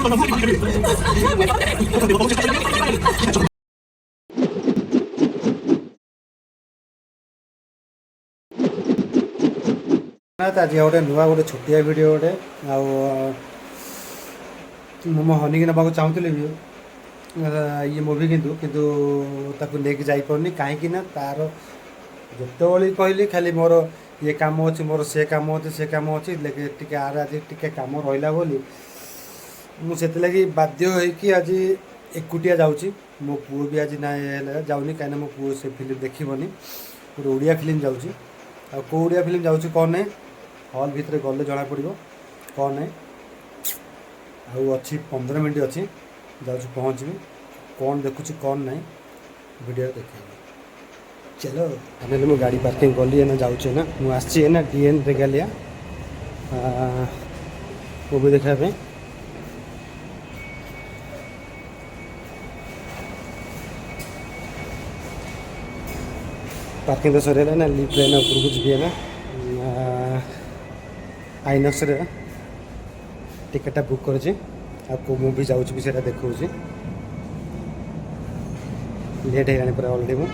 आज गोटे नुआ गोटे छोटिया वीडियो गोटे मो हनी की नवाक चाहूली भी ये मुवी किंतु लेकिन जापरनी कहीं तार जिते कहली खाली मोर ये कम अच्छी मोर से कम अच्छे से कम अच्छी लेकिन आर आज टे कम रहा बोली मुझे लगी बाध्य होगी आज एकुटिया जाऊँगी मो पुओ भी आज ना जाऊनी कहीं मो पुओ से फिल्म देखनी गोटे ओडिया फिल्म जाऊँगी कौ ओडिया फिल्म जाऊँगी कौन नहीं हॉल भितर गले जना पड़ो कौन नहीं अच्छी 15 मिनट अच्छी जाऊँ पहुँचबी कौन देखुची कौन नहीं वीडियो देखे चलो फाइनली मुझे गाड़ी पार्किंग कली ना जाऊँ ना मुझे ना डीएन रेगालिया मूवी देखा पार्किंग तो सर ना लिफ्ट लेना ऊपर को जी ना आइनक्स टिकेटा बुक करुँच मूवी जाऊँ भी से देखा लेट है पूरा अलरेडी मु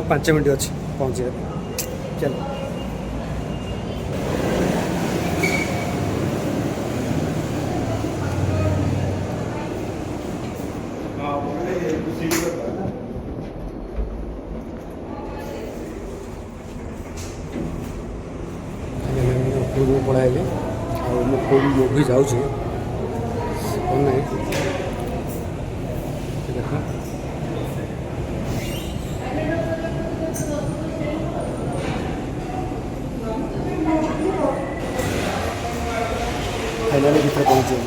5 मिनट अच्छी पहुँचे चलो पढ़ाइले कौन मूवी जाऊँ कौन ना देख फाइनली भीतर पहुँचे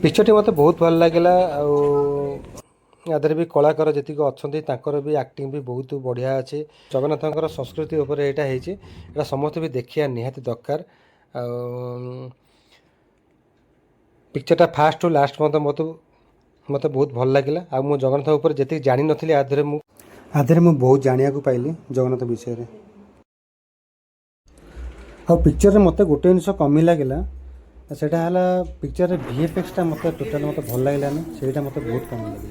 पिक्चर टी मत बहुत भल लगे आदर भी कलाकार जी अच्छा भी एक्टिंग भी बहुत बढ़िया अच्छे जगन्नाथ संस्कृति उपर यहाँ समस्त भी देखिया निहाती दरकार पिक्चरटा फास्ट टू लास्ट मत मत बहुत भल लगे मु जगन्नाथ उपर जी जानी नी आधे मुझे बहुत जाना पाइली जगन्नाथ विषय आ पिक्चर मत गोटे जिन कमी लगे से पिक्चर VFX मत टोटाल मत भल लगे से मत बहुत कम लगे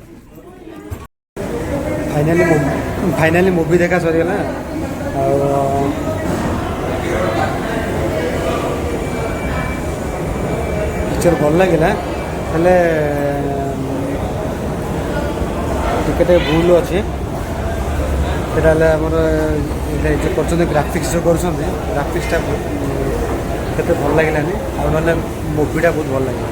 फाइनाली मूवी देखा सरीगला पिक्चर भल लगे टिकेट भूल अच्छे कर ग्राफिक्स जो कर ग्राफिक्सटा केते भल लगे ना मूवीटा बहुत भल लगे।